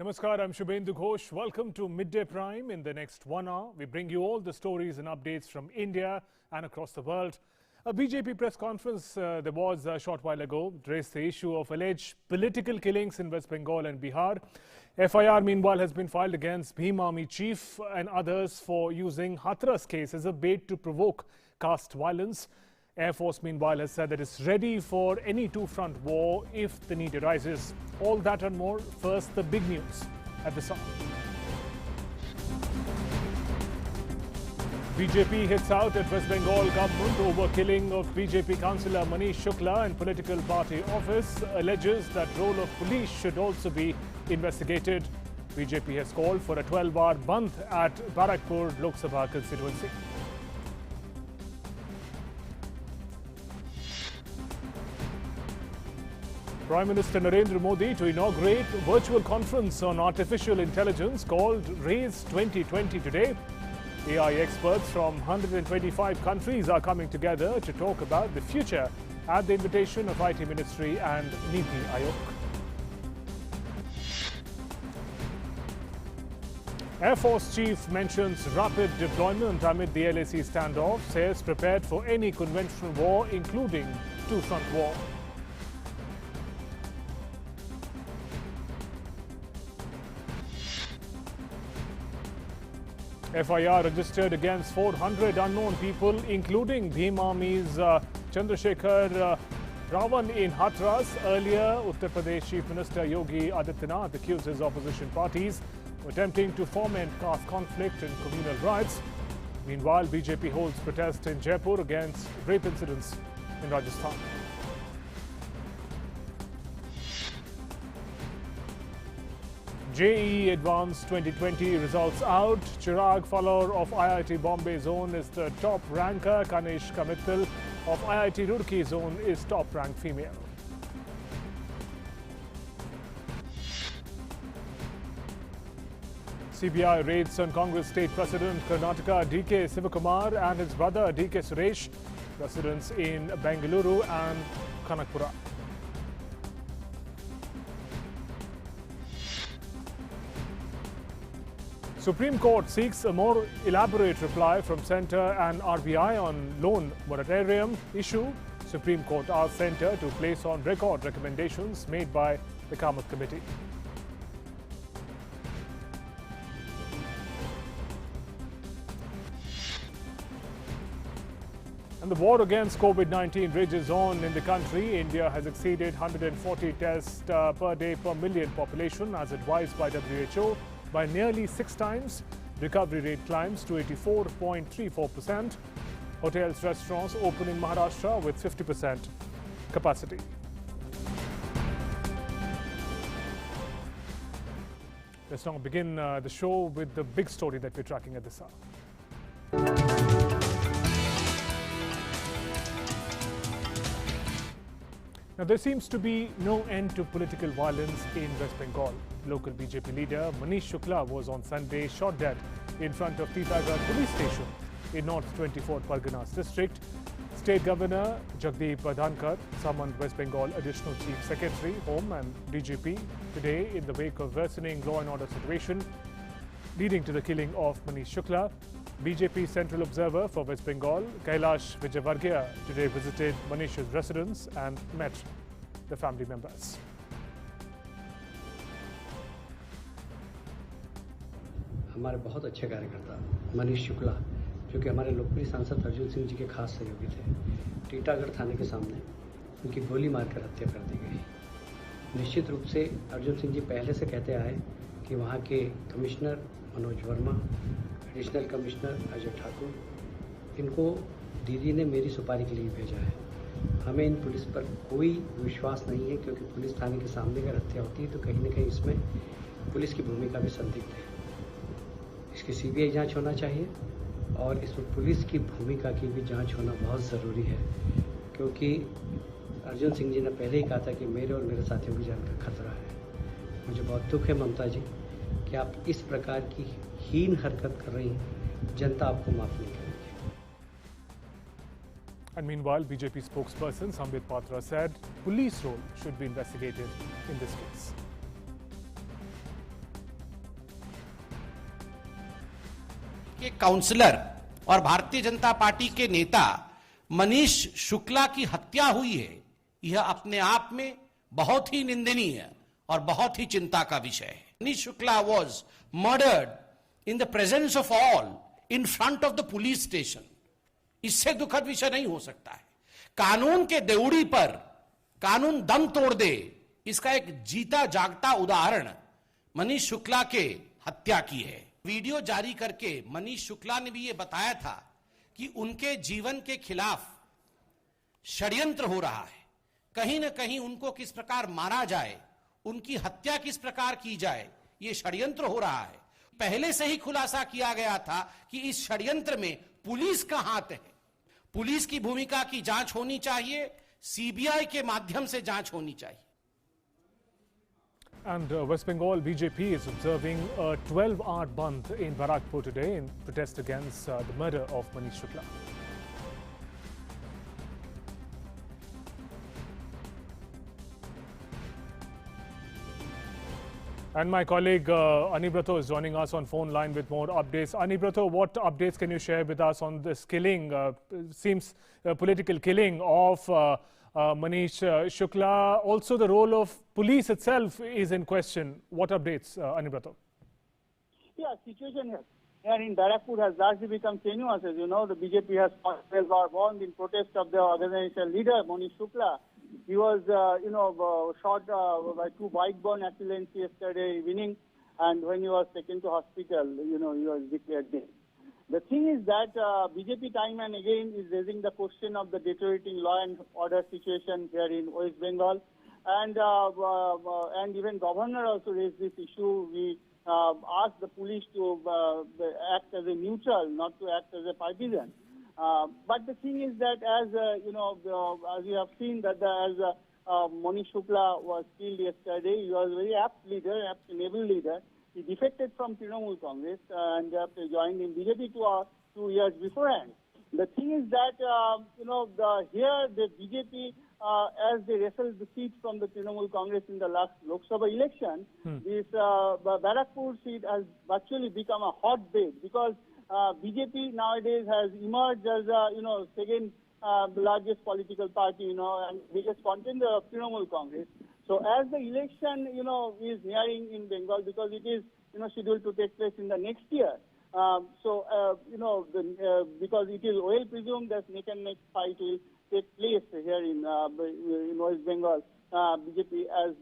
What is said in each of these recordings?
Namaskar, I'm Shubhendu Ghosh. Welcome to Midday Prime. In the next 1 hour, we bring you all the stories and updates from India and across the world. A BJP press conference there was a short while ago raised the issue of alleged political killings in West Bengal and Bihar. FIR, meanwhile, has been filed against Bhim Army chief and others for using Hathras case as a bait to provoke caste violence. Air Force, meanwhile, has said that it's ready for any two-front war if the need arises. All that and more. First, the big news at the start. BJP hits out at West Bengal government over killing of BJP councillor Manish Shukla in political party office. Alleges that role of police should also be investigated. BJP has called for a 12-hour bandh at Barakpur Lok Sabha constituency. Prime Minister Narendra Modi to inaugurate a virtual conference on artificial intelligence called RAISE 2020 today. AI experts from 125 countries are coming together to talk about the future at the invitation of IT Ministry and Niti Aayog. Air Force Chief mentions rapid deployment amid the LAC standoff, says prepared for any conventional war, including two-front war. FIR registered against 400 unknown people, including Bhim Army's Chandrasekhar Ravan in Hathras. Earlier, Uttar Pradesh Chief Minister Yogi Adityanath accuses opposition parties of attempting to foment caste conflict and communal riots. Meanwhile, BJP holds protest in Jaipur against rape incidents in Rajasthan. JEE Advanced 2020 results out. Chirag Falor of IIT Bombay Zone is the top ranker. Kanish Kamittal of IIT Roorkee Zone is top ranked female. CBI raids on Congress State President Karnataka DK Shivakumars and his brother DK Suresh, residents in Bengaluru and Kanakpura. Supreme Court seeks a more elaborate reply from Centre and RBI on loan moratorium issue. Supreme Court asked Centre to place on record recommendations made by the Kamath Committee. And the war against COVID-19 rages on in the country. India has exceeded 140 tests per day per million population as advised by WHO. By nearly 6 times. Recovery rate climbs to 84.34%. Hotels, restaurants open in Maharashtra with 50% capacity. Let's now begin the show with the big story that we're tracking at this hour. Now, there seems to be no end to political violence in West Bengal. Local BJP leader Manish Shukla was on Sunday shot dead in front of Titagarh police station in North 24th Parganas district. State Governor Jagdeep Dhankar summoned West Bengal Additional Chief Secretary, Home and DGP today in the wake of worsening law and order situation leading to the killing of Manish Shukla. BJP Central Observer for West Bengal, Kailash Vijayvargiya, today visited Manish's residence and met the family members. हमारे बहुत अच्छे कार्यकर्ता मनीष शुक्ला, जो कि हमारे लोकप्रिय सांसद अर्जुन सिंह जी के खास सहयोगी थे, टीटागढ़ थाने के सामने उनकी गोली मारकर हत्या कर दी गई। निश्चित रूप से अर्जुन सिंह जी पहले से कहते आए कि वहाँ के commissioner Manoj Verma, additional commissioner Ajay Thakur, इनको दीदी ने मेरी सुपारी के लिए भेजा है। हमें इन पुलिस पर कोई विश्वास नहीं है, क्योंकि पुलिस थाने के सामने अगर हत्या होती है तो कहीं ना कहीं इसमें पुलिस की भूमिका भी संदिग्ध है। इसकी सीबीआई जांच होना चाहिए और इसमें पुलिस की भूमिका की भी जांच होना बहुत ज़रूरी है, क्योंकि अर्जुन सिंह जी ने पहले ही कहा था कि मेरे और मेरे साथियों की जान का खतरा है। मुझे बहुत दुख है ममता जी कि आप इस प्रकार की हीन हरकत कर रही हैं। जनता आपको माफ नहीं करेगी। And meanwhile, BJP spokesperson Sambit Patra said police role should be investigated in this case. के काउंसलर और भारतीय जनता पार्टी के नेता मनीष शुक्ला की हत्या हुई है, यह अपने आप में बहुत ही निंदनीय और बहुत ही चिंता का विषय है। Manish Shukla was murdered in the presence of all in front of the police station. इससे दुखद विषय नहीं हो सकता है। कानून के देउड़ी पर कानून दम तोड़ दे, इसका एक जीता जागता उदाहरण मनीष शुक्ला के हत्या की है। वीडियो जारी करके मनीष शुक्ला ने भी यह बताया था कि उनके जीवन के खिलाफ षड्यंत्र हो रहा है। कहीं न कहीं उनको किस प्रकार मारा जाए, उनकी हत्या किस प्रकार की जाए, यह षड्यंत्र हो रहा है। पहले से ही खुलासा किया गया था कि इस षड्यंत्र में पुलिस का हाथ है। पुलिस की भूमिका की जांच होनी चाहिए, सीबीआई के माध्यम से जांच होनी चाहिए। And West Bengal BJP is observing a 12-hour bandh in Barakpur today in protest against the murder of Manish Shukla. And my colleague Anibrato is joining us on phone line with more updates. Anibrato, what updates can you share with us on this killing? Seems a political killing of Manish Shukla. Also, the role of police itself is in question. What updates, Anibrato? Yeah, situation here in Barakpur has largely become tenuous. As you know, the BJP has warned in protest of the organization leader, Manish Shukla. He was, shot by two bike-borne assailants yesterday evening, and when he was taken to hospital, he was declared dead. The thing is that BJP time and again is raising the question of the deteriorating law and order situation here in West Bengal, and even governor also raised this issue. We asked the police to act as a neutral, not to act as a partisan. But the thing is that as you have seen that Manish Shukla was killed yesterday, he was a very apt leader, apt and able leader. He defected from Trinamool Congress and joined in BJP 2 years beforehand. The thing is that, here the BJP, as they wrestled the seat from the Trinamool Congress in the last Lok Sabha election, this Barakpur seat has virtually become a hotbed because BJP nowadays has emerged as second largest political party, and biggest contender of Trinamool Congress. So as the election, is nearing in Bengal because it is, scheduled to take place in the next year. Because it is well presumed that neck and neck fight will take place here in West Bengal. BJP as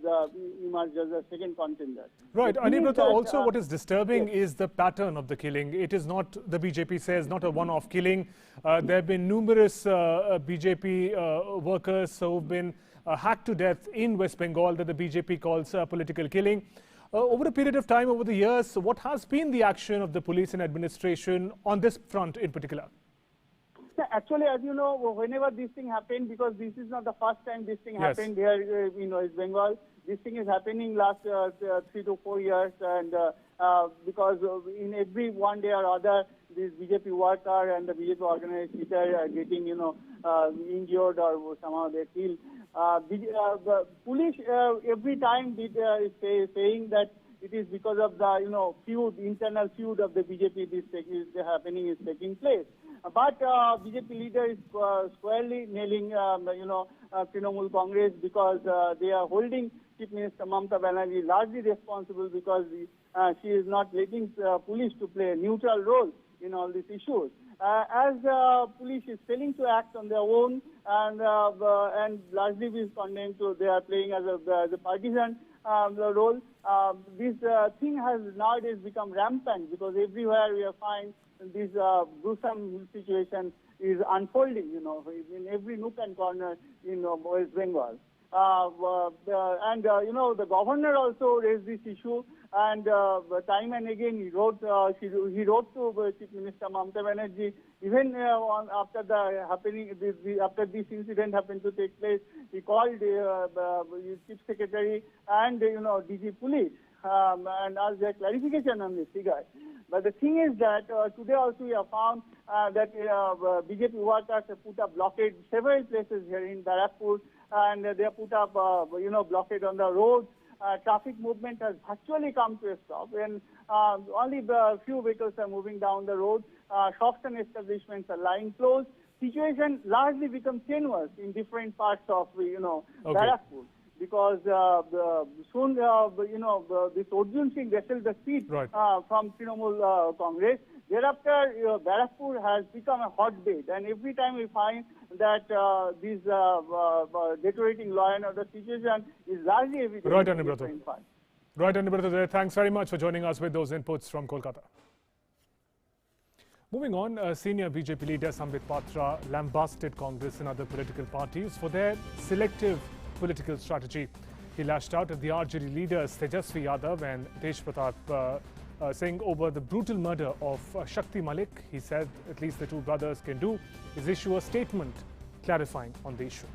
emerged as a second contender. Right, Anibrato, also what is disturbing is the pattern of the killing. It is not, the BJP says, not a one-off killing. There have been numerous BJP workers who have been hacked to death in West Bengal that the BJP calls political killing. Over a period of time, over the years, what has been the action of the police and administration on this front in particular? Actually, as you know, whenever this thing happened, because this is not the first time this thing happened here in West Bengal, this thing is happening last 3 to 4 years, and because in every one day or other, this BJP worker and the BJP organized leader are getting, injured or somehow they killed. The police every time saying that it is because of the internal feud of the BJP this is taking place. But BJP leader is squarely nailing Trinamool Congress because they are holding Chief Minister Mamata Banerjee largely responsible because she is not letting police to play a neutral role in all these issues. As police is failing to act on their own and largely is condemned to they are playing as a partisan role, this thing has nowadays become rampant because everywhere we find this gruesome situation is unfolding, in every nook and corner in West Bengal. The governor also raised this issue, and time and again he wrote to Chief Minister Mamata Banerjee. Even after this incident happened to take place, he called Chief Secretary and DG Police and asked their clarification on this figure. But the thing is that today also we have found that BJP workers have put up blockade several places here in Barakpur, and they have put up blockade on the roads traffic movement has virtually come to a stop, and only a few vehicles are moving down the road. Shops and establishments are lying closed. Situation largely becomes tenuous in different parts of, Barakpur, because soon, this Arjun Singh wrestled the seat from Trinamool Congress. Thereafter, Barakpur has become a hotbed, and every time we find that this deteriorating law and order situation is largely evident. Right, Anibrata. Right, Anibrata. Thanks very much for joining us with those inputs from Kolkata. Moving on, senior BJP leader Sambit Patra lambasted Congress and other political parties for their selective political strategy. He lashed out at the RJD leaders Tejasvi Yadav and Tej Pratap Singh over the brutal murder of Shakti Malik. He said at least the two brothers can do is issue a statement clarifying on the issue.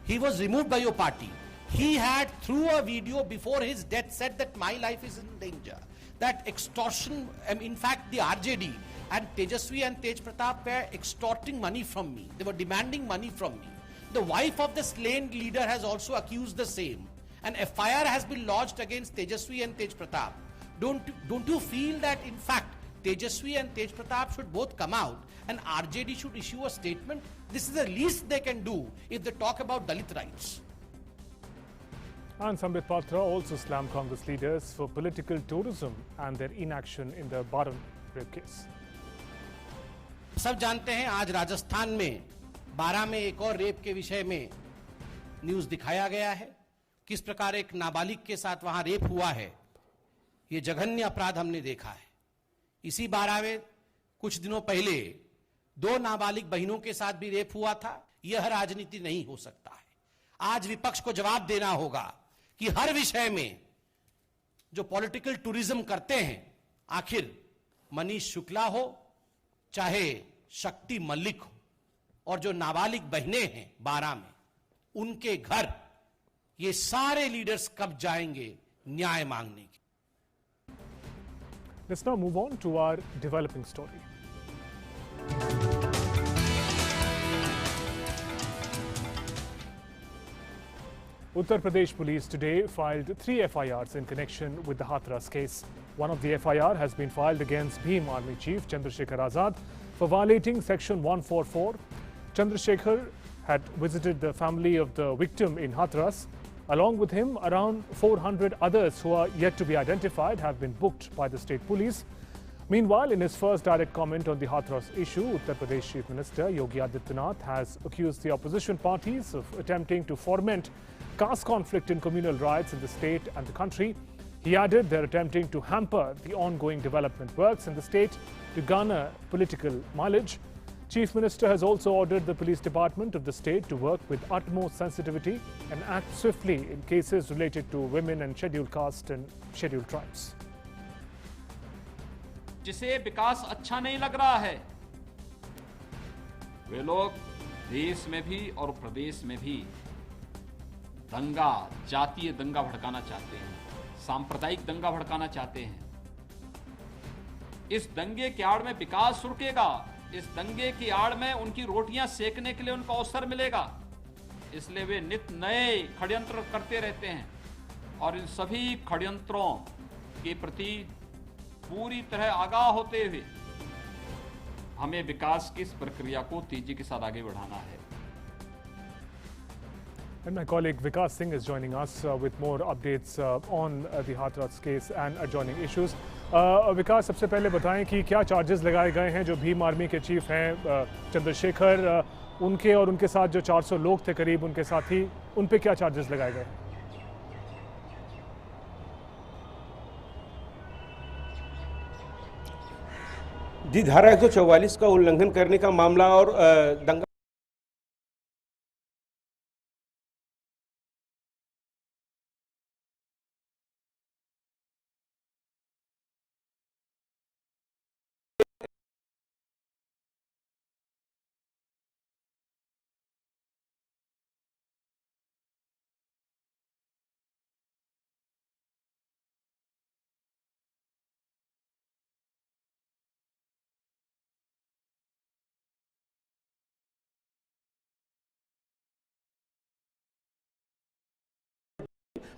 He was removed by your party. He had, through a video before his death, said that my life is in danger. That extortion, in fact, the RJD and Tejasvi and Tej Pratap were extorting money from me. They were demanding money from me. The wife of the slain leader has also accused the same. An FIR has been lodged against Tejasvi and Tej Pratap. Don't you feel that, in fact, Tejasvi and Tej Pratap should both come out and RJD should issue a statement? This is the least they can do if they talk about Dalit rights. And Sambit Patra also slammed Congress leaders for political tourism and their inaction in the Baran rape case. सब जानते हैं आज राजस्थान में 12 में एक और rape के विषय में न्यूज दिखाया गया है। किस प्रकार एक नाबालिग के साथ वहां रेप हुआ है, ये जघन्य अपराध हमने देखा है। इसी 12 में कुछ दिनों पहले 2 नाबालिग बहनों के साथ भी रेप हुआ था। यह राजनीति नहीं हो सकता है। आज विपक्ष को जवाब देना होगा कि हर विषय में जो पॉलिटिकल टूरिज्म करते हैं, आखिर मनीष शुक्ला हो चाहे शक्ति मलिक हो, और जो नाबालिग बहनें हैं 12 में, उनके घर ये सारे लीडर्स कब जाएंगे न्याय मांगने की। Let's now move on to our developing story. Uttar Pradesh police today filed 3 FIRs in connection with the Hathras case. One of the FIR has been filed against Bhim Army Chief Chandrasekhar Azad for violating Section 144. Chandrasekhar had visited the family of the victim in Hathras. Along with him, around 400 others who are yet to be identified have been booked by the state police. Meanwhile, in his first direct comment on the Hathras issue, Uttar Pradesh Chief Minister Yogi Adityanath has accused the opposition parties of attempting to foment caste conflict in communal riots in the state and the country. He added they're attempting to hamper the ongoing development works in the state to garner political mileage. Chief Minister has also ordered the police department of the state to work with utmost sensitivity and act swiftly in cases related to women and scheduled caste and scheduled tribes. जिसे विकास अच्छा नहीं लग रहा है, वे लोग देश में भी और प्रदेश में भी दंगा, जातीय दंगा भड़काना चाहते हैं, सांप्रदायिक दंगा भड़काना चाहते हैं। इस दंगे की आड़ में विकास रुकेगा, इस दंगे की आड़ में उनकी रोटियां सेकने के लिए उनको अवसर मिलेगा, इसलिए वे नित नए षड्यंत्र करते रहते हैं और इन सभी षड्यंत्रों के प्रति पूरी तरह आगाह होते हुए हमें विकास की इस प्रक्रिया को तेजी के साथ आगे बढ़ाना है। And my colleague Vikas Singh is joining us with more updates on the Hathras case and adjoining issues. विकास, सबसे पहले बताएं कि क्या चार्जेस लगाए गए हैं जो भीम आर्मी के चीफ हैं चंद्रशेखर, उनके और उनके साथ जो 400 लोग थे करीब उनके साथी, उन पे क्या चार्जेस लगाए गए? जी, धारा 144 का उल्लंघन करने का मामला और दंगा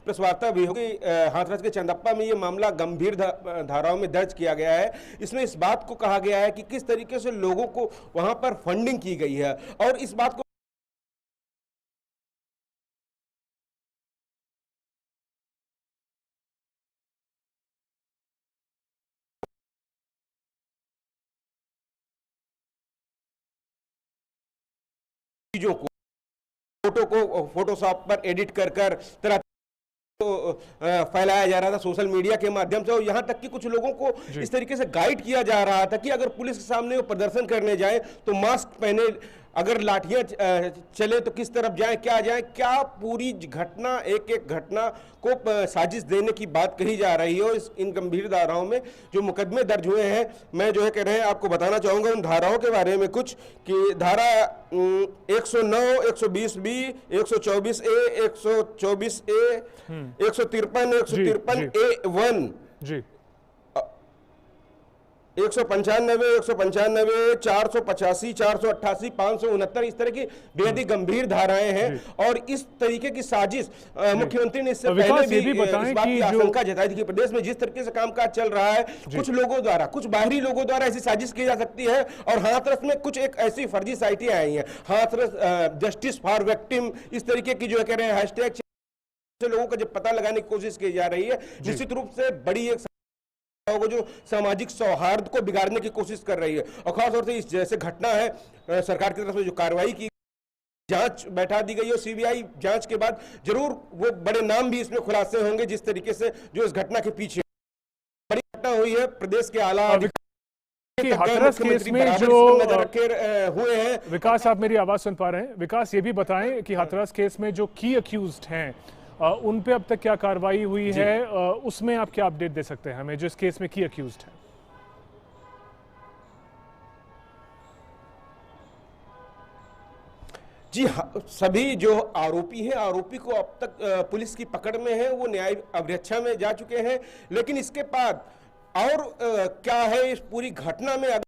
प्रेस वार्ता भी होगी। हाथरस के चंदप्पा में ये मामला गंभीर धाराओं में दर्ज किया गया है। इसमें इस बात को कहा गया है कि किस तरीके से लोगों को वहां पर फंडिंग की गई है और इस बात को चीजों को फोटो को फोटोशॉप पर एडिट कर तरह फैलाया जा रहा था सोशल मीडिया के माध्यम से और यहां तक कि कुछ लोगों को इस तरीके से गाइड किया जा रहा था कि अगर पुलिस के सामने वो प्रदर्शन करने जाए तो मास्क पहने, अगर लाठियां चले तो किस तरफ जाएं, क्या जाएं, क्या पूरी घटना एक एक घटना को साजिश देने की बात कही जा रही है। और इन गंभीर धाराओं में जो मुकदमे दर्ज हुए हैं, मैं जो है कह रहे हैं आपको बताना चाहूंगा उन धाराओं के बारे में कुछ कि धारा 109, 120B, 124A, 124A, 153, 153A1 जी, 195, 195, 485, 488, 569 इस तरह की बेहद ही गंभीर धाराएं हैं। और इस तरीके की साजिश मुख्यमंत्री ने इससे पहले भी इस बात की आशंका जताई थी कि प्रदेश में जिस तरीके से कामकाज चल रहा है कुछ लोगों द्वारा, कुछ बाहरी लोगों द्वारा ऐसी साजिश की जा सकती है। और हाथरस में कुछ एक ऐसी फर्जी साइटें आई हैं, हाथरस जस्टिस फॉर विक्टिम, इस तरीके की जो कह रहे हैं हैशटैग से लोगों का जब पता लगाने की कोशिश की जा रही है, निश्चित रूप से बड़ी एक वो जो सामाजिक सौहार्द को बिगाड़ने की कोशिश कर रही है। और खासतौर से इस जैसे घटना है, सरकार की तरफ से जो कार्रवाई की, जांच बैठा दी गई है, सीबीआई जांच के बाद जरूर वो बड़े नाम भी इसमें खुलासे होंगे जिस तरीके से जो इस घटना के पीछे बड़ी घटना हुई है। प्रदेश के आला हाथरस केस में जो हुए हैं। विकास, आप मेरी आवाज सुन पा रहे हैं? विकास, ये भी बताएं कि हाथरस केस में जो की अक्यूज्ड हैं उन पे अब तक क्या कार्रवाई हुई है, उसमें आप क्या अपडेट दे सकते हैं हमें, जो इस केस में की अक्यूज्ड है? जी हाँ, सभी जो आरोपी हैं, आरोपी को अब तक पुलिस की पकड़ में है, वो न्याय अभिरक्षा में जा चुके हैं। लेकिन इसके बाद और क्या है इस पूरी घटना में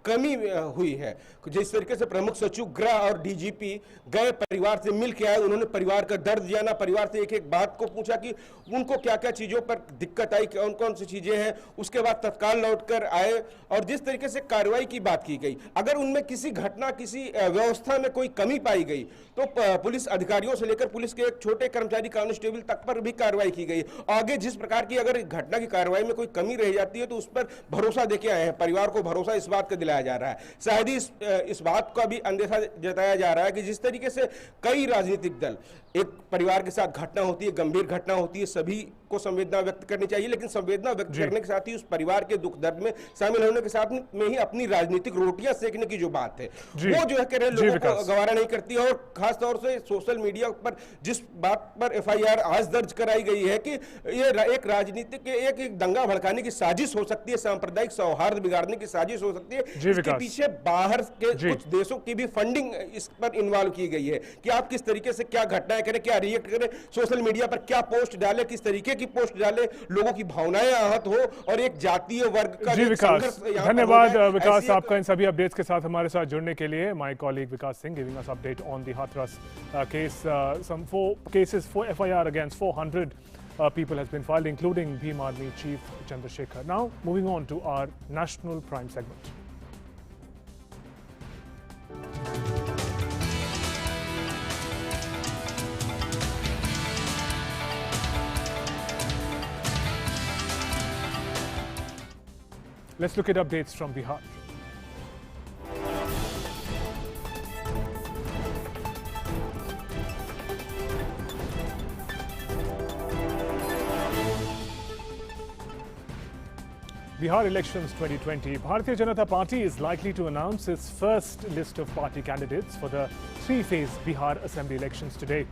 कमी हुई है। जिस तरीके से प्रमुख सचिव गृह और डीजीपी गए, परिवार से मिल के आए, उन्होंने परिवार का दर्द जाना, परिवार से एक एक बात को पूछा कि उनको क्या क्या चीजों पर दिक्कत आई, कौन कौन सी चीजें हैं। उसके बाद तत्काल लौटकर आए और जिस तरीके से कार्रवाई की बात की गई, अगर उनमें किसी घटना, किसी व्यवस्था में कोई कमी पाई गई तो पुलिस अधिकारियों से लेकर पुलिस के एक छोटे कर्मचारी कांस्टेबल तक पर भी कार्रवाई की गई। आगे जिस प्रकार की अगर घटना की कार्रवाई में कोई कमी रह जाती है तो उस पर भरोसा देके आए हैं, परिवार को भरोसा इस बात का दिलाया जा रहा है। शायद ही इस बात का भी अंदेशा जताया जा रहा है कि जिस तरीके से कई राजनीतिक दल, एक परिवार के साथ घटना होती है, गंभीर घटना होती है, सभी को संवेदना व्यक्त करनी चाहिए, लेकिन संवेदना व्यक्त करने के साथ ही उस परिवार के दुख दर्द में शामिल होने के साथ में ही अपनी राजनीतिक रोटियां सेकने की जो बात है वो जो है कह रहे लोगों को गवारा नहीं करती है। और खासतौर से सोशल मीडिया पर जिस बात पर FIR आज दर्ज कराई गई है कि ये एक राजनीतिक एक दंगा भड़काने की साजिश हो सकती है, सांप्रदायिक सौहार्द बिगाड़ने की साजिश हो सकती है, इसके पीछे बाहर के कुछ देशों की भी फंडिंग इस पर इन्वॉल्व की गई है कि आप किस तरीके से क्या घटनाएं करें, क्या रिएक्ट करें, सोशल मीडिया पर क्या पोस्ट डाले, किस तरीके की पोस्ट डाले, लोगों की भावनाएं आहत हो और एक जातीय वर्ग का विकास। धन्यवाद विकास आपका इन सभी अपडेट्स के साथ हमारे साथ जुड़ने के लिए। My colleague Vikas Singh giving us update on the Hathras case. Some 4 cases for FIR against 400 people has been filed, including Bhim Army Chief Chandrasekhar. Now moving on to our national prime segment. Let's look at updates from Bihar. Bihar elections 2020. Bharatiya Janata Party is likely to announce its first list of party candidates for the 3-phase Bihar Assembly elections today.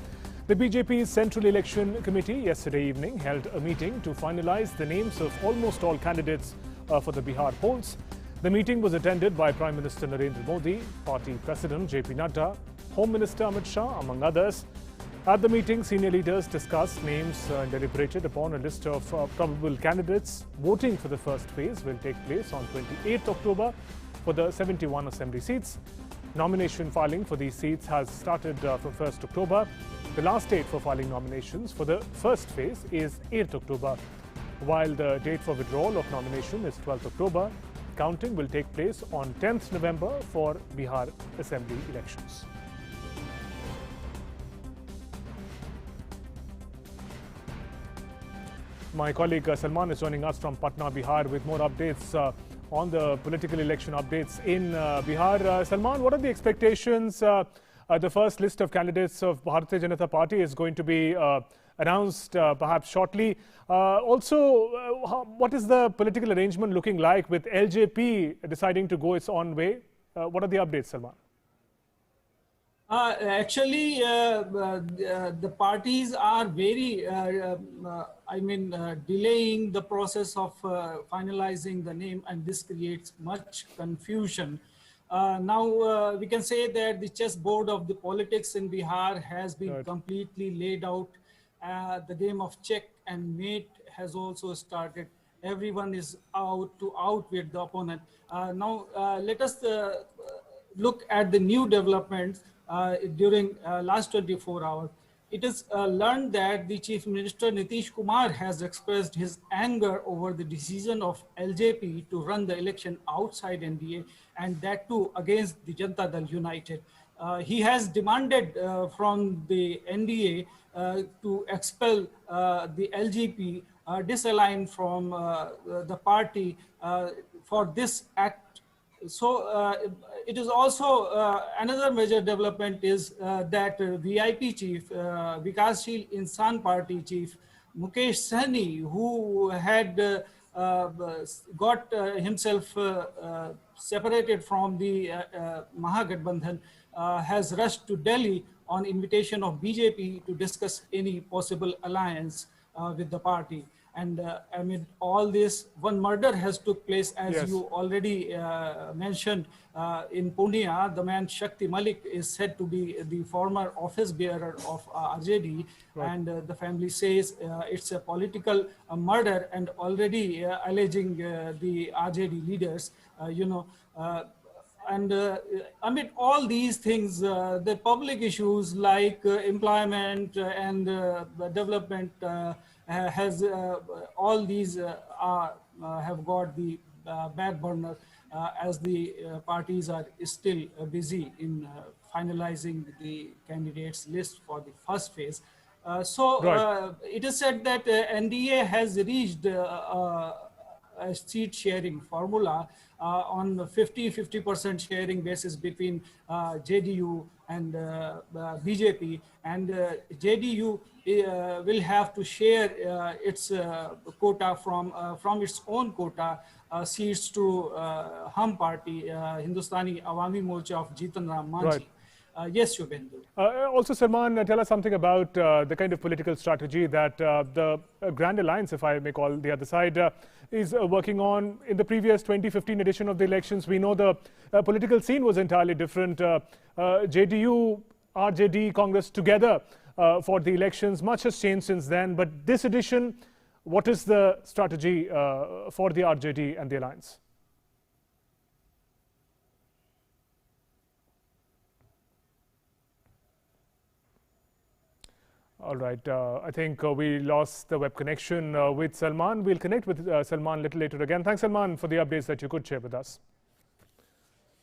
The BJP's Central Election Committee yesterday evening held a meeting to finalize the names of almost all candidates for the Bihar polls. The meeting was attended by Prime Minister Narendra Modi, Party President JP Nadda, Home Minister Amit Shah, among others. At the meeting, senior leaders discussed names and deliberated upon a list of probable candidates. Voting for the first phase will take place on 28th October for the 71 assembly seats. Nomination filing for these seats has started from 1st October. The last date for filing nominations for the first phase is 8th October, while the date for withdrawal of nomination is 12th October. Counting will take place on 10th November for Bihar Assembly elections. My colleague Salman is joining us from Patna, Bihar with more updates on the political election updates in Bihar. Salman, what are the expectations? The first list of candidates of Bharatiya Janata Party is going to be announced perhaps shortly. What is the political arrangement looking like with LJP deciding to go its own way? What are the updates, Salman? Actually, the parties are very, delaying the process of finalizing the name, and this creates much confusion. Now, we can say that the chessboard of the politics in Bihar has been completely laid out. The game of check and mate has also started. Everyone is out to outwit the opponent. Now, let us look at the new developments during last 24 hours. It is learned that the Chief Minister Nitish Kumar has expressed his anger over the decision of LJP to run the election outside NDA, and that too against the Janata Dal United. He has demanded from the NDA to expel the LJP, disalign from the party for this act. So it is also another major development is that VIP chief, Vikashsheel Insan Party chief, Mukesh Sahni, who had got himself separated from the Mahagathbandhan, has rushed to Delhi on invitation of BJP to discuss any possible alliance with the party. And amid all this, one murder has took place, as you already mentioned, in Pune. The man Shakti Malik is said to be the former office bearer of RJD, and the family says it's a political murder, and already alleging the RJD leaders, amid all these things, the public issues like employment and development has all these have got the back burner as the parties are still busy in finalizing the candidates list for the first phase. It is said that NDA has reached a seat sharing formula on 50% sharing basis between JDU and BJP, and JDU will have to share its quota from its own quota seats to Hum Party, Hindustani Awami Morcha of Jitan Ram Manji. Yes, Shubhendu. Also, Salman, tell us something about the kind of political strategy that the Grand Alliance, if I may call the other side, is working on. In the previous 2015 edition of the elections, we know the political scene was entirely different. JDU, RJD, Congress together for the elections. Much has changed since then. But this edition, what is the strategy for the RJD and the alliance? All right, I think we lost the web connection with Salman. We'll connect with Salman a little later again. Thanks, Salman, for the updates that you could share with us.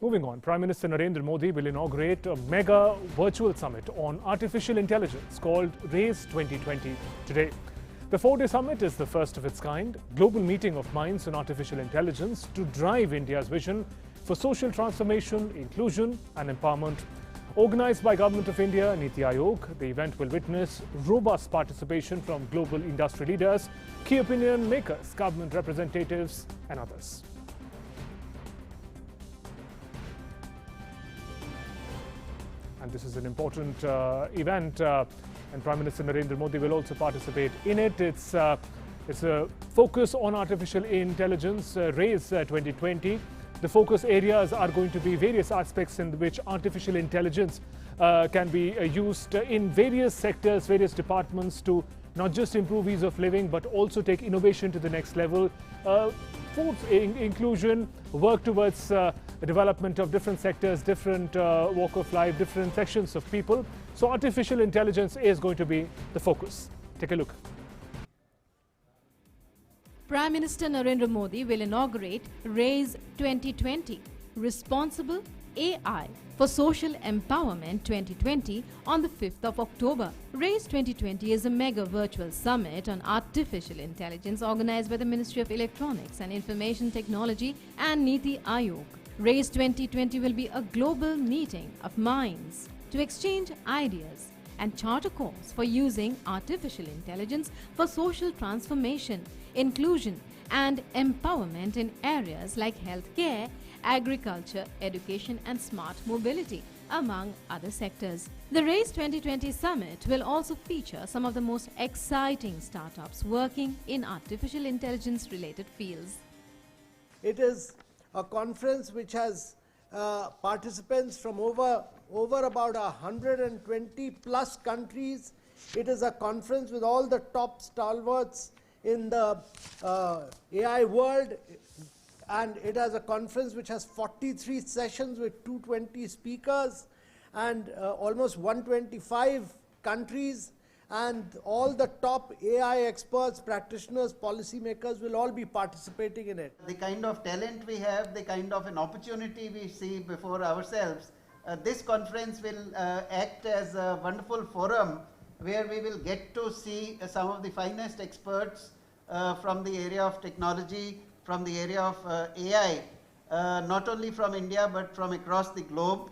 Moving on, Prime Minister Narendra Modi will inaugurate a mega virtual summit on artificial intelligence called RAISE 2020 today. The 4-day summit is the first of its kind, global meeting of minds on artificial intelligence to drive India's vision for social transformation, inclusion and empowerment. Organized by Government of India, Niti Aayog, the event will witness robust participation from global industry leaders, key opinion makers, government representatives and others. And this is an important event, and Prime Minister Narendra Modi will also participate in it. It's a focus on artificial intelligence, RAISE 2020. The focus areas are going to be various aspects in which artificial intelligence can be used in various sectors, various departments to not just improve ease of living, but also take innovation to the next level. Fourth, inclusion, work towards the development of different sectors, different walk of life, different sections of people. So artificial intelligence is going to be the focus. Take a look. Prime Minister Narendra Modi will inaugurate RAISE 2020, Responsible AI for Social Empowerment 2020 on the 5th of October. RAISE 2020 is a mega virtual summit on artificial intelligence organized by the Ministry of Electronics and Information Technology and Niti Aayog. RAISE 2020 will be a global meeting of minds to exchange ideas and chart a course for using artificial intelligence for social transformation, inclusion and empowerment in areas like healthcare, agriculture, education and smart mobility, among other sectors. The RAISE 2020 summit will also feature some of the most exciting startups working in artificial intelligence related fields. It is a conference which has participants from over about 120 plus countries. It is a conference with all the top stalwarts in the AI world, and it has a conference which has 43 sessions with 220 speakers and almost 125 countries, and all the top AI experts, practitioners, policymakers will all be participating in it. The kind of talent we have, the kind of an opportunity we see before ourselves, this conference will act as a wonderful forum where we will get to see some of the finest experts from the area of technology, from the area of AI, not only from India but from across the globe.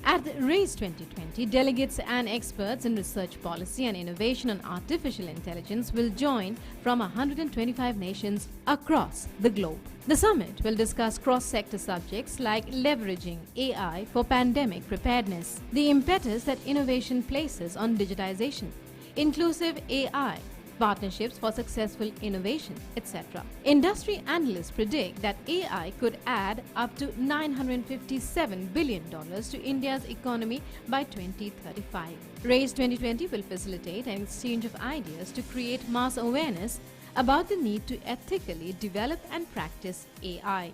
At the RAISE 2020, delegates and experts in research policy and innovation on artificial intelligence will join from 125 nations across the globe. The summit will discuss cross-sector subjects like leveraging AI for pandemic preparedness, the impetus that innovation places on digitization, inclusive AI, partnerships for successful innovation, etc. Industry analysts predict that AI could add up to $957 billion to India's economy by 2035. RAISE 2020 will facilitate an exchange of ideas to create mass awareness about the need to ethically develop and practice AI.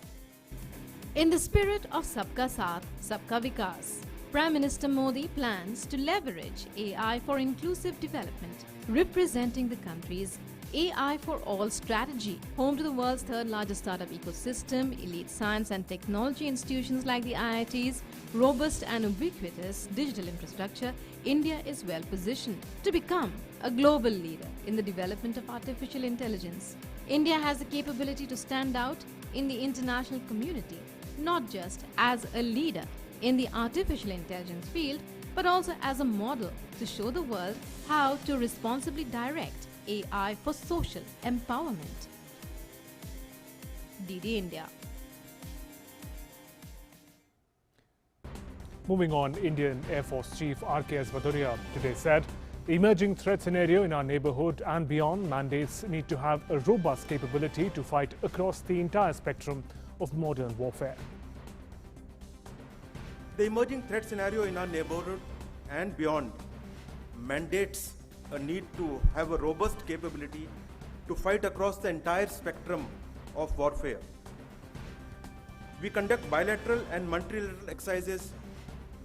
In the spirit of Sabka Saath, Sabka Vikas, Prime Minister Modi plans to leverage AI for inclusive development, representing the country's AI for All strategy. Home to the world's third largest startup ecosystem, elite science and technology institutions like the IITs, robust and ubiquitous digital infrastructure, India is well positioned to become a global leader in the development of artificial intelligence. India has the capability to stand out in the international community, not just as a leader in the artificial intelligence field, but also as a model to show the world how to responsibly direct AI for social empowerment. DD India. Moving on, Indian Air Force Chief RKS Bhadoria today said, the emerging threat scenario in our neighborhood and beyond mandates need to have a robust capability to fight across the entire spectrum of modern warfare. The emerging threat scenario in our neighborhood and beyond mandates a need to have a robust capability to fight across the entire spectrum of warfare. We conduct bilateral and multilateral exercises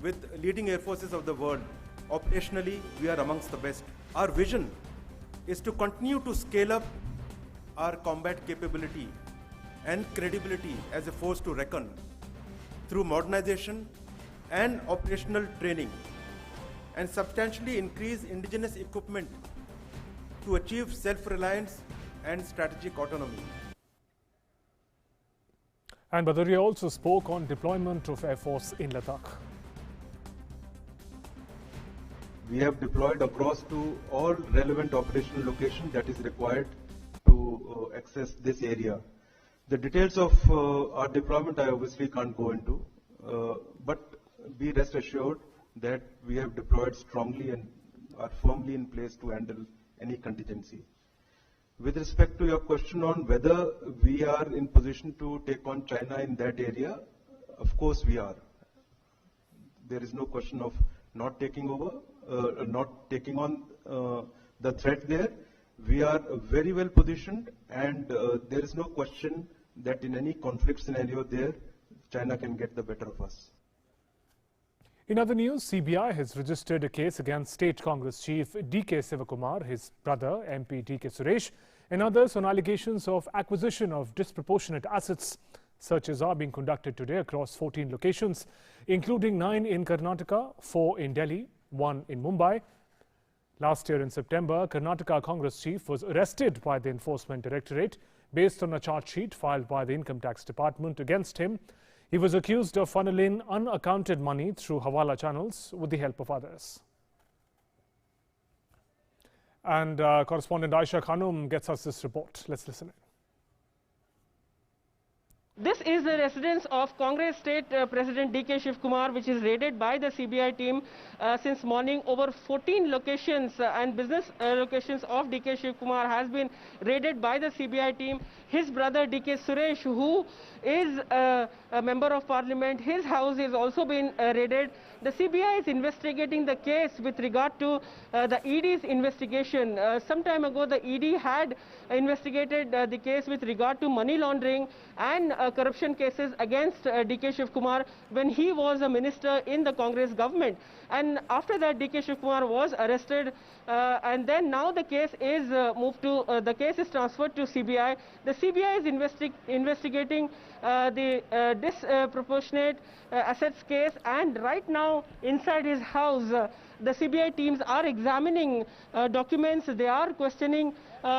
with leading air forces of the world. Operationally, we are amongst the best. Our vision is to continue to scale up our combat capability and credibility as a force to reckon through modernization and operational training, and substantially increase indigenous equipment to achieve self-reliance and strategic autonomy. And Bhadoria also spoke on deployment of Air Force in Ladakh. We have deployed across to all relevant operational locations that is required to access this area. The details of our deployment I obviously can't go into, but be rest assured that we have deployed strongly and are firmly in place to handle any contingency. With respect to your question on whether we are in position to take on China in that area, of course we are. There is no question of not taking over, not taking on the threat there. We are very well positioned, and there is no question that in any conflict scenario there, China can get the better of us. In other news, CBI has registered a case against State Congress Chief DK Shivakumars, his brother MP DK Suresh, and others on allegations of acquisition of disproportionate assets. Searches are being conducted today across 14 locations, including 9 in Karnataka, 4 in Delhi, 1 in Mumbai. Last year in September, Karnataka Congress chief was arrested by the Enforcement Directorate based on a charge sheet filed by the Income Tax Department against him. He was accused of funneling unaccounted money through Hawala channels with the help of others. And correspondent Aisha Khanum gets us this report. Let's listen in. This is the residence of Congress State President DK Shivakumars, which is raided by the CBI team since morning. Over 14 locations and business locations of DK Shivakumars has been raided by the CBI team. His brother DK Suresh, who is a member of parliament, his house is also been raided. The CBI is investigating the case with regard to the ED's investigation. Some time ago, the ED had investigated the case with regard to money laundering and corruption cases against DK Shivakumars when he was a minister in the Congress government. And after that, DK Shivakumars was arrested, and then now the case is the case is transferred to CBI. The CBI is investigating the disproportionate assets case, and right now inside his house, the CBI teams are examining documents. They are questioning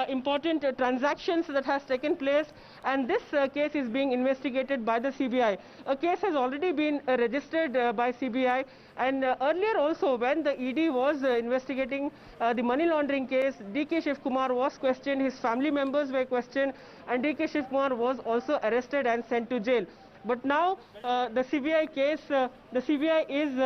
important transactions that has taken place, and this case is being investigated by the CBI. A case has already been registered by CBI, and earlier also when the ED was investigating the money laundering case, DK Shivakumars was questioned, his family members were questioned, and DK Shivakumars was also arrested and sent to jail. But now the CBI case, the CBI is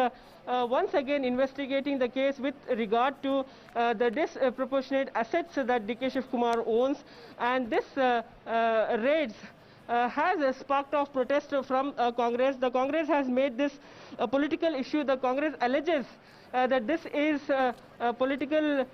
once again investigating the case with regard to the disproportionate assets that DK Shivakumars owns, and this raids has sparked off protest from Congress. The Congress has made this a political issue. The Congress alleges that this is a political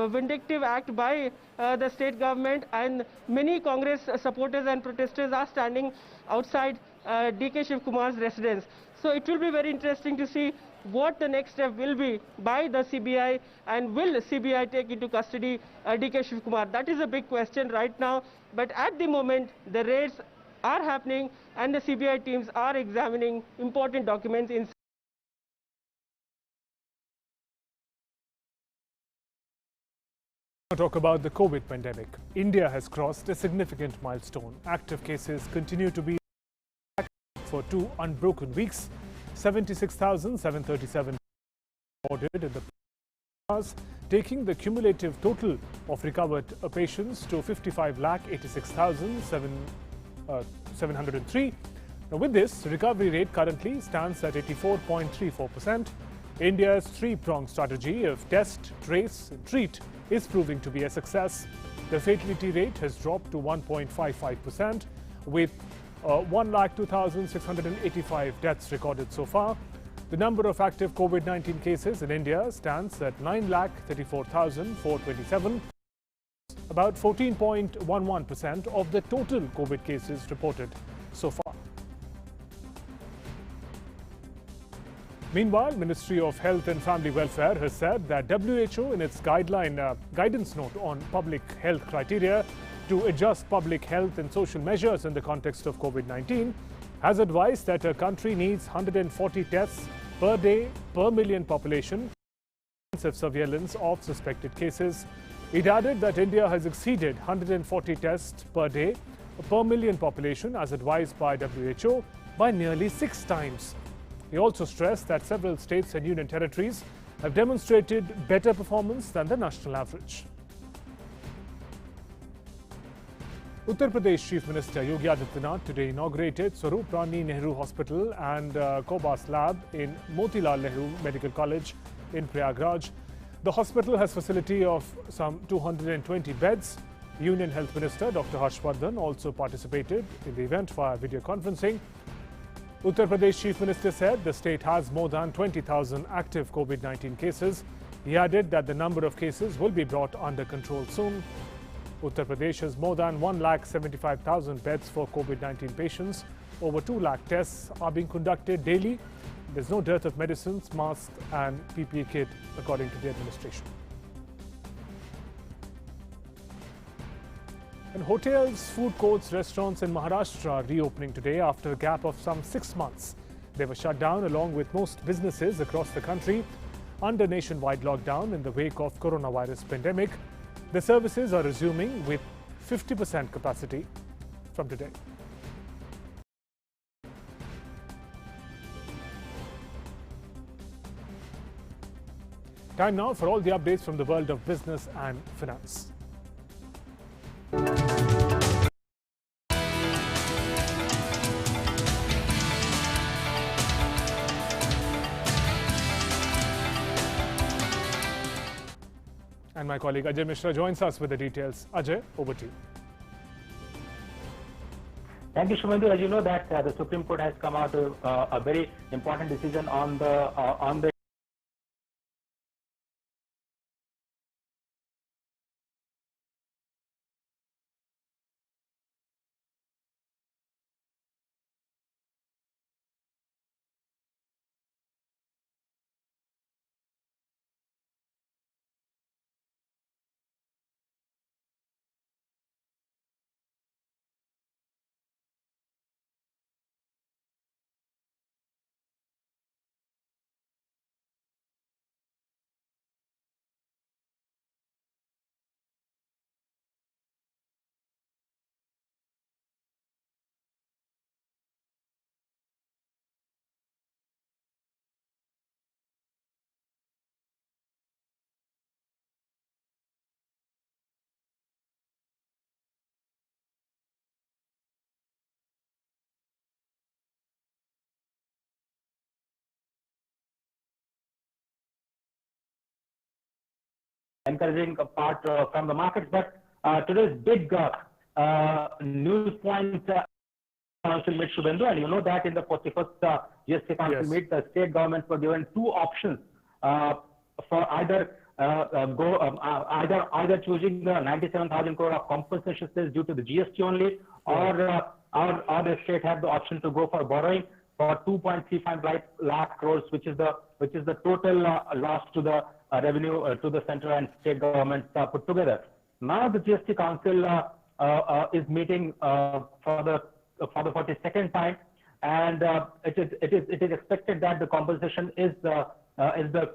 vindictive act by the state government, and many Congress supporters and protesters are standing outside DK Shivakumars' residence. So it will be very interesting to see what the next step will be by the CBI, and will CBI take into custody DK Shivakumars? That is a big question right now, but at the moment the raids are happening and the CBI teams are examining important documents in. Talk about the COVID pandemic. India has crossed a significant milestone. Active cases continue to be for 2 unbroken weeks. 76,737 recorded in the past, taking the cumulative total of recovered patients to 55,86,703. Now, with this, recovery rate currently stands at 84.34%. India's three-pronged strategy of test, trace, and treat is proving to be a success. The fatality rate has dropped to 1.55%, with 1,02,685 deaths recorded so far. The number of active COVID-19 cases in India stands at 9,34,427, about 14.11% of the total COVID cases reported so far. Meanwhile, Ministry of Health and Family Welfare has said that WHO, in its guidance note on public health criteria to adjust public health and social measures in the context of COVID-19, has advised that a country needs 140 tests per day per million population for surveillance of suspected cases. It added that India has exceeded 140 tests per day per million population as advised by WHO by nearly 6 times. He also stressed that several states and union territories have demonstrated better performance than the national average. Uttar Pradesh Chief Minister Yogi Adityanath today inaugurated Swaroop Rani Nehru Hospital and Cobas Lab in Motilal Nehru Medical College in Prayagraj. The hospital has a facility of some 220 beds. Union Health Minister Dr. Harshvardhan also participated in the event via video conferencing. Uttar Pradesh Chief Minister said the state has more than 20,000 active COVID-19 cases. He added that the number of cases will be brought under control soon. Uttar Pradesh has more than 1,75,000 beds for COVID-19 patients. Over 2 lakh tests are being conducted daily. There's no dearth of medicines, masks and PPE kit, according to the administration. And hotels, food courts, restaurants in Maharashtra are reopening today after a gap of some 6 months. They were shut down along with most businesses across the country under nationwide lockdown in the wake of coronavirus pandemic. The services are resuming with 50% capacity from today. Time now for all the updates from the world of business and finance. And my colleague Ajay Mishra joins us with the details. Ajay, over to you. Thank you, Shumendu. As you know that the Supreme Court has come out with a very important decision on the encouraging part from the markets, but today's big news point Council meet, Shubhendu, and you know that in the 41st GST Council meet, the state governments were given 2 options for either either choosing the 97,000 crore of compensation sales due to the GST only, or the state have the option to go for borrowing for 2.35 lakh crores, which is the total loss to the revenue to the central and state governments put together. Now the GST Council is meeting for the 42nd time, and it is expected that the compensation is the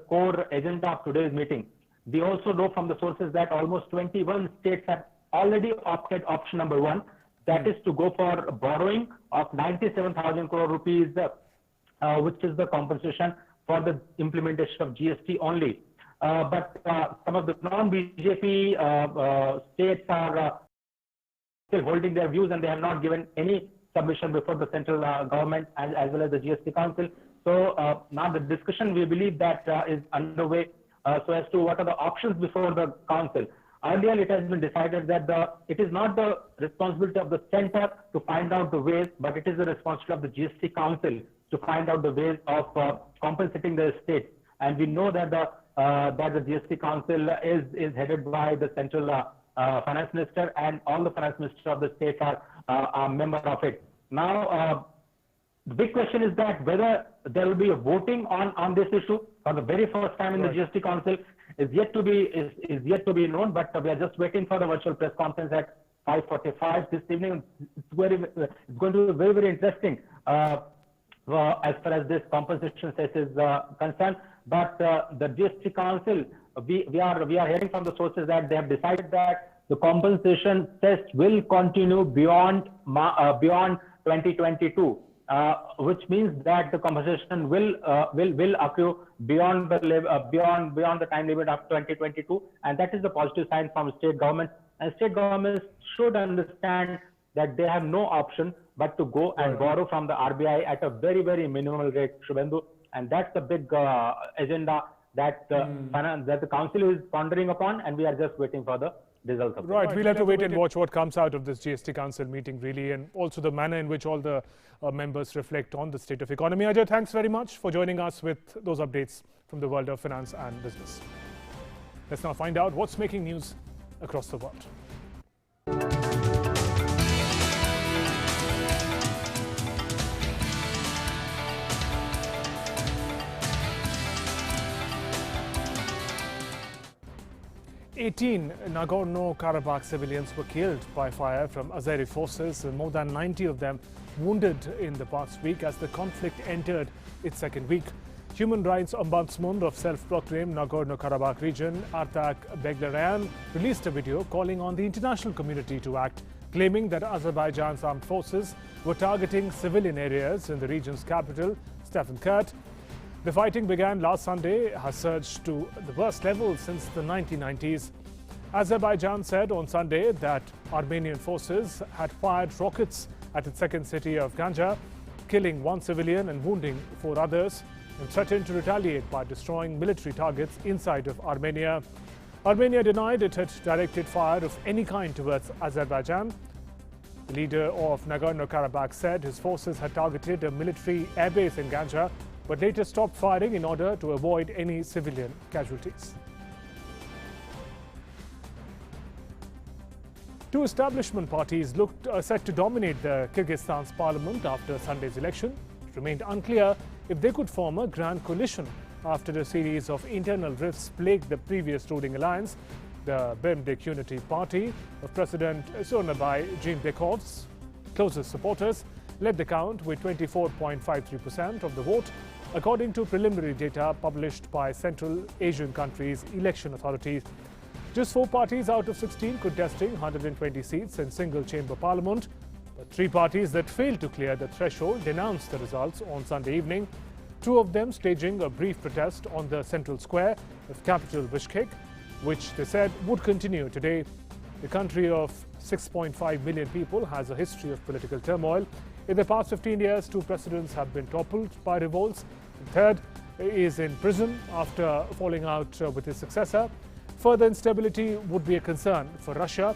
core agenda of today's meeting. We also know from the sources that almost 21 states have already opted option number 1, that is to go for borrowing of 97,000 crore rupees, which is the compensation for the implementation of GST only. But some of the non-BJP states are still holding their views, and they have not given any submission before the central government as well as the GST Council. So now the discussion, we believe, that is underway so as to what are the options before the council. Earlier, it has been decided that it is not the responsibility of the center to find out the ways, but it is the responsibility of the GST Council to find out the ways of compensating the states. And we know that the GST Council is headed by the central finance minister, and all the finance ministers of the states are member of it. Now, the big question is that whether there will be a voting on this issue for the very first time in the GST Council is yet to be known. But we are just waiting for the virtual press conference at 5:45 this evening. It's going to be very, very interesting as far as this compensation cess is concerned. But the GST Council, we are hearing from the sources that they have decided that the compensation cess will continue beyond 2022. Which means that the compensation will accrue beyond the time limit of 2022, and that is the positive sign from state governments. And state governments should understand that they have no option but to go and borrow from the RBI at a very, very minimal rate, Shubhendu, and that's the big agenda that the council is pondering upon, and we are just waiting for the results of Right, we'll have to wait and watch what comes out of this GST Council meeting, really, and also the manner in which all the members reflect on the state of economy. Ajay, thanks very much for joining us with those updates from the world of finance and business. Let's now find out what's making news across the world. 18 Nagorno-Karabakh civilians were killed by fire from Azeri forces and more than 90 of them wounded in the past week as the conflict entered its second week. Human rights ombudsman of self-proclaimed Nagorno-Karabakh region, Artak Beglaryan, released a video calling on the international community to act, claiming that Azerbaijan's armed forces were targeting civilian areas in the region's capital, Stefankert. The fighting began last Sunday, has surged to the worst level since the 1990s. Azerbaijan said on Sunday that Armenian forces had fired rockets at its second city of Ganja, killing one civilian and wounding 4 others, and threatened to retaliate by destroying military targets inside of Armenia. Armenia denied it had directed fire of any kind towards Azerbaijan. The leader of Nagorno-Karabakh said his forces had targeted a military airbase in Ganja, but later stopped firing in order to avoid any civilian casualties. 2 establishment parties looked set to dominate the Kyrgyzstan's parliament after Sunday's election. It remained unclear if they could form a grand coalition after a series of internal rifts plagued the previous ruling alliance. The Bermdik Unity Party of President Sornabay Jeenbekov's closest supporters led the count with 24.53% of the vote, according to preliminary data published by Central Asian countries' election authorities. Just 4 parties out of 16 contesting 120 seats in single-chamber parliament. The 3 parties that failed to clear the threshold denounced the results on Sunday evening, 2 of them staging a brief protest on the central square of capital Bishkek, which they said would continue today. The country of 6.5 million people has a history of political turmoil. In the past 15 years, 2 presidents have been toppled by revolts. The third is in prison after falling out with his successor. Further instability would be a concern for Russia.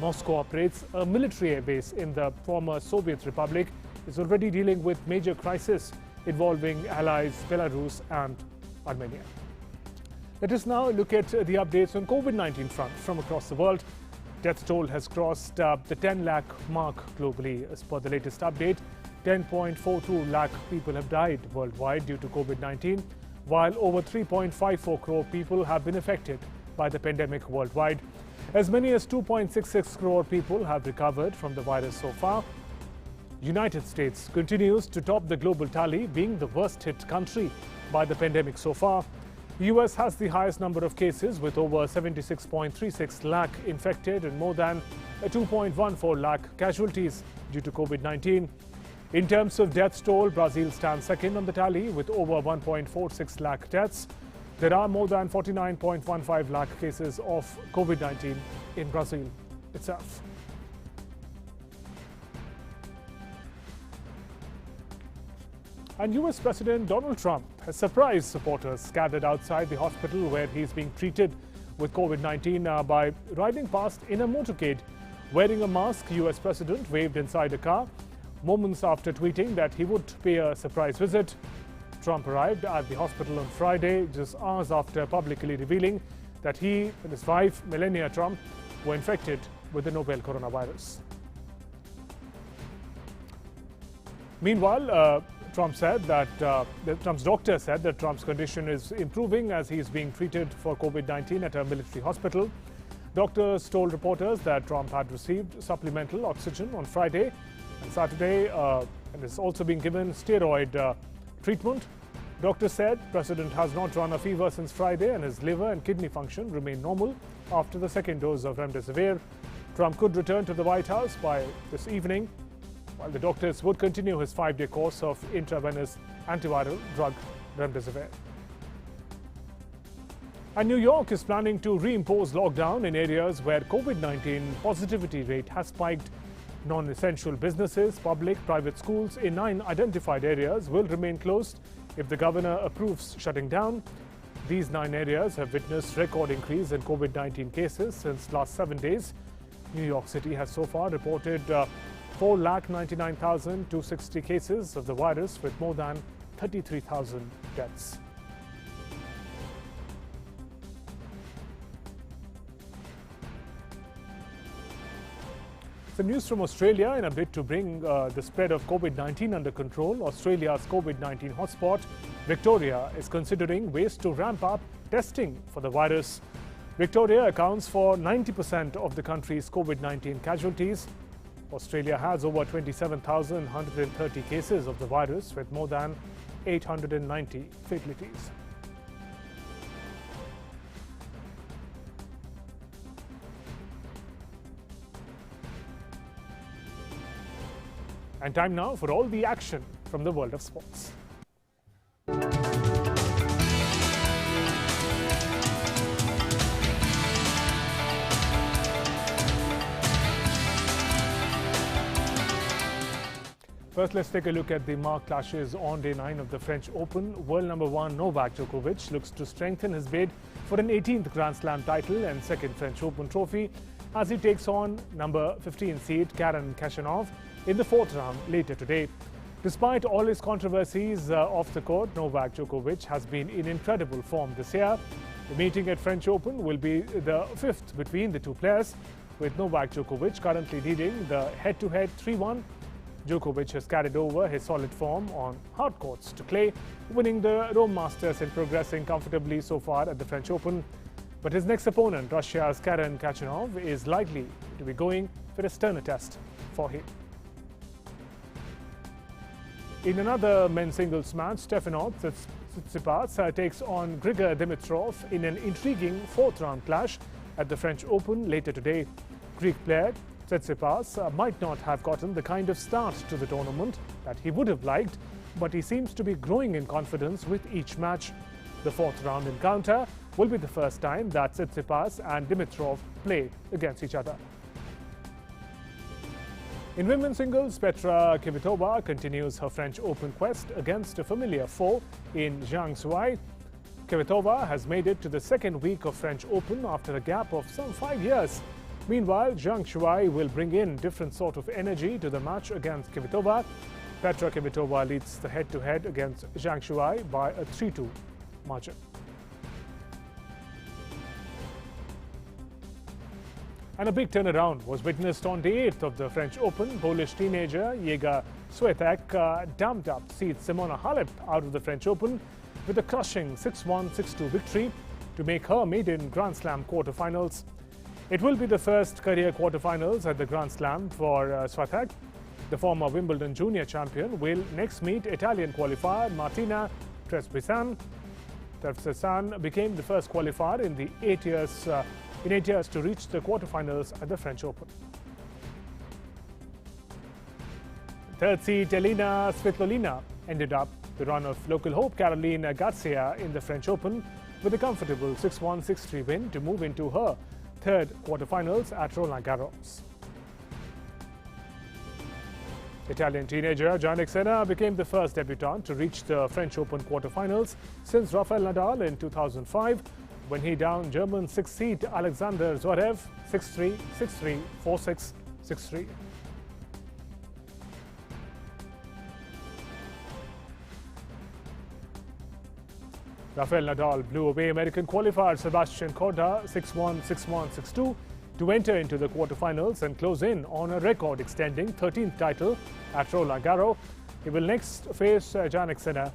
Moscow operates a military base in the former Soviet Republic, is already dealing with major crisis involving allies Belarus and Armenia. Let us now look at the updates on COVID-19 front from across the world. Death toll has crossed the 10 lakh mark globally. As per the latest update, 10.42 lakh people have died worldwide due to COVID-19, while over 3.54 crore people have been affected by the pandemic worldwide. As many as 2.66 crore people have recovered from the virus so far. United States continues to top the global tally, being the worst hit country by the pandemic so far. The US has the highest number of cases with over 76.36 lakh infected and more than 2.14 lakh casualties due to COVID-19. In terms of death toll, Brazil stands second on the tally with over 1.46 lakh deaths. There are more than 49.15 lakh cases of COVID-19 in Brazil itself. And US President Donald Trump has surprised supporters gathered outside the hospital where he's being treated with COVID-19 by riding past in a motorcade. Wearing a mask, US President waved inside a car. Moments after tweeting that he would pay a surprise visit, Trump arrived at the hospital on Friday, just hours after publicly revealing that he and his wife, Melania Trump, were infected with the novel coronavirus. Meanwhile, Trump's doctor said that Trump's condition is improving as he is being treated for COVID-19 at a military hospital. Doctors told reporters that Trump had received supplemental oxygen on Friday and Saturday and is also being given steroid treatment. Doctors said President has not run a fever since Friday and his liver and kidney function remain normal after the second dose of remdesivir. Trump could return to the White House by this evening, while the doctors would continue his 5-day course of intravenous antiviral drug remdesivir. And New York is planning to reimpose lockdown in areas where COVID-19 positivity rate has spiked. Non-essential businesses, public, private schools in 9 identified areas will remain closed if the governor approves shutting down. These 9 areas have witnessed record increase in COVID-19 cases since last 7 days. New York City has so far reported 4,99,260 cases of the virus with more than 33,000 deaths. Some news from Australia. In a bid to bring the spread of COVID-19 under control, Australia's COVID-19 hotspot, Victoria, is considering ways to ramp up testing for the virus. Victoria accounts for 90% of the country's COVID-19 casualties. Australia has over 27,130 cases of the virus with more than 890 fatalities. And time now for all the action from the world of sports. First, let's take a look at the marked clashes on day 9 of the French Open. World number 1 Novak Djokovic looks to strengthen his bid for an 18th Grand Slam title and second French Open trophy as he takes on number 15 seed Karen Khachanov in the 4th round later today. Despite all his controversies off the court, Novak Djokovic has been in incredible form this year. The meeting at French Open will be the 5th between the two players, with Novak Djokovic currently leading the head-to-head 3-1. Djokovic has carried over his solid form on hard courts to clay, winning the Rome Masters and progressing comfortably so far at the French Open. But his next opponent, Russia's Karen Khachanov, is likely to be going for a sterner test for him. In another men's singles match, Stefanos Tsitsipas takes on Grigor Dimitrov in an intriguing 4th round clash at the French Open later today. Greek player Tsitsipas might not have gotten the kind of start to the tournament that he would have liked, but he seems to be growing in confidence with each match. The 4th round encounter will be the first time that Tsitsipas and Dimitrov play against each other. In women's singles, Petra Kvitova continues her French Open quest against a familiar foe in Zhang Shuai. Kvitova has made it to the second week of French Open after a gap of some 5 years. Meanwhile, Zhang Shuai will bring in different sort of energy to the match against Kvitova. Petra Kvitova leads the head-to-head against Zhang Shuai by a 3-2 margin. And a big turnaround was witnessed on day 8th of the French Open. Polish teenager Iga Swiatek damped up seed Simona Halep out of the French Open with a crushing 6-1, 6-2 victory to make her maiden Grand Slam quarterfinals. It will be the first career quarterfinals at the Grand Slam for Swiatek. The former Wimbledon junior champion will next meet Italian qualifier Martina Trevisan. Trevisan became the first qualifier in 8 years to reach the quarterfinals at the French Open. Third seed Elina Svitolina ended up the run of local hope Caroline Garcia in the French Open with a comfortable 6-1, 6-3 win to move into her third quarterfinals at Roland Garros. Italian teenager Jannik Sinner became the first debutant to reach the French Open quarterfinals since Rafael Nadal in 2005, when he downed German 6th seed Alexander Zverev 6-3, 6-3, 4-6, 6-3. Rafael Nadal blew away American qualifier Sebastian Korda 6-1, 6-1, 6-2 to enter into the quarterfinals and close in on a record-extending 13th title at Roland Garros. He will next face Jannik Sinner.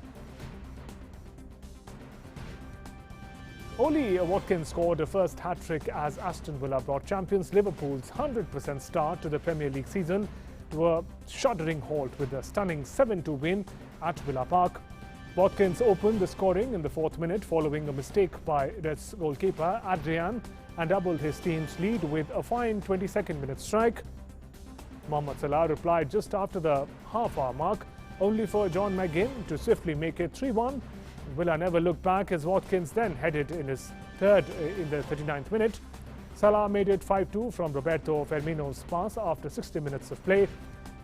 Oli Watkins scored a first hat-trick as Aston Villa brought champions Liverpool's 100% start to the Premier League season to a shuddering halt with a stunning 7-2 win at Villa Park. Watkins opened the scoring in the 4th minute following a mistake by Reds goalkeeper Adrian and doubled his team's lead with a fine 22nd minute strike. Mohamed Salah replied just after the half-hour mark, only for John McGinn to swiftly make it 3-1. Villa never looked back as Watkins then headed in his third in the 39th minute. Salah made it 5-2 from Roberto Firmino's pass after 60 minutes of play.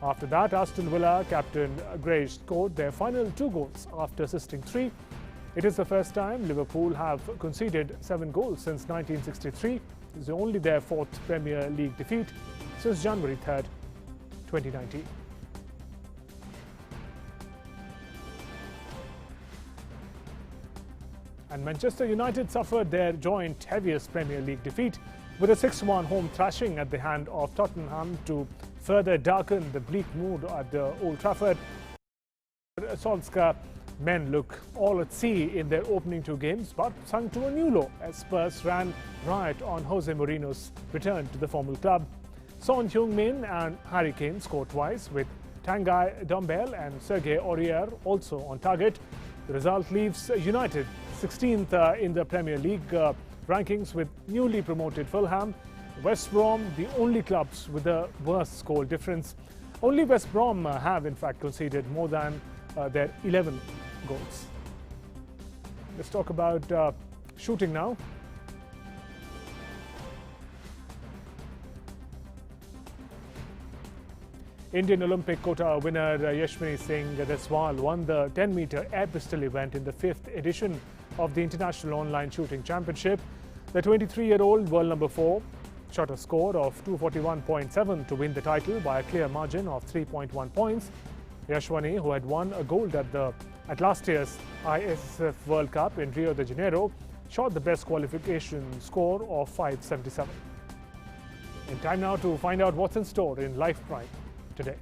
After that, Aston Villa captain Gray scored their final 2 goals after assisting 3. It is the first time Liverpool have conceded 7 goals since 1963. It's only their 4th Premier League defeat since January 3rd, 2019. And Manchester United suffered their joint heaviest Premier League defeat with a 6-1 home thrashing at the hand of Tottenham to further darken the bleak mood at the Old Trafford. Solskjaer Men look all at sea in their opening two games, but sunk to a new low as Spurs ran riot on Jose Mourinho's return to the formal club. Son Heung-min and Harry Kane scored twice, with Tanguy Ndombele and Serge Aurier also on target. The result leaves United 16th in the Premier League rankings, with newly promoted Fulham, West Brom the only clubs with the worst goal difference. Only West Brom have in fact conceded more than their 11 goals. Let's talk about shooting now. Indian Olympic quota winner Yashwini Singh Deswal won the 10-meter air pistol event in the 5th edition of the International Online Shooting Championship. The 23-year-old world number 4 shot a score of 241.7 to win the title by a clear margin of 3.1 points. Yashwini, who had won a gold at last year's IAF World Cup in Rio de Janeiro, shot the best qualification score of 577. In time now to find out what's in store in Live Prime today.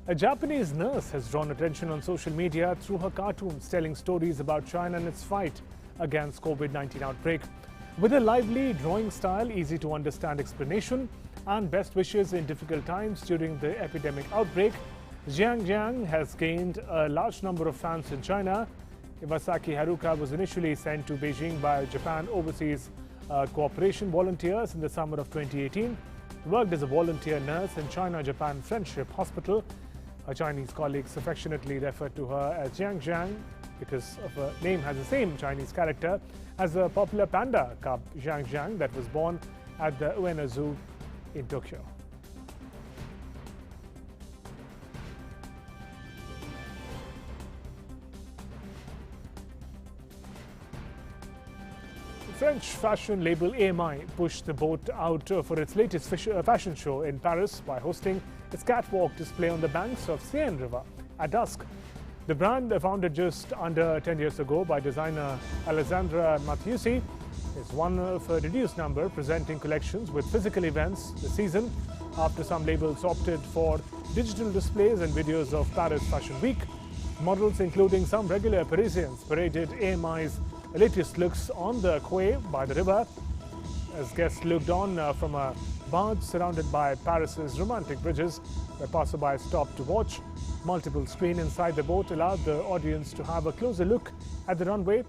A Japanese nurse has drawn attention on social media through her cartoons telling stories about China and its fight against COVID-19 outbreak. With a lively drawing style, easy to understand explanation and best wishes in difficult times during the epidemic outbreak, Jiang has gained a large number of fans in China. Iwasaki Haruka was initially sent to Beijing by Japan Overseas Cooperation volunteers in the summer of 2018. Worked as a volunteer nurse in China-Japan Friendship Hospital. Her Chinese colleagues affectionately refer to her as Jiang because of her name has the same Chinese character as the popular panda cub Jiang that was born at the Ueno Zoo in Tokyo. French fashion label AMI pushed the boat out for its latest fashion show in Paris by hosting its catwalk display on the banks of Seine River at dusk. The brand, founded just under 10 years ago by designer Alessandra Mattiusi, is one of a reduced number presenting collections with physical events this season after some labels opted for digital displays and videos of Paris Fashion Week. Models, including some regular Parisians, paraded AMI's latest looks on the quay by the river as guests looked on from a barge surrounded by Paris's romantic bridges, where passersby stopped to watch. Multiple screens inside the boat allowed the audience to have a closer look at the runway.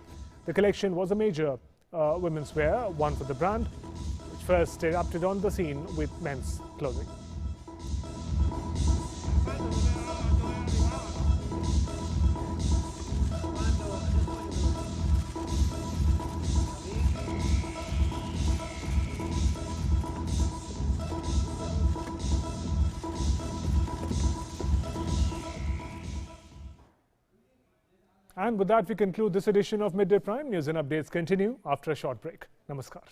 The collection was a major women's wear, one for the brand, which first erupted on the scene with men's clothing. And with that, we conclude this edition of Midday Prime. News and updates continue after a short break. Namaskar.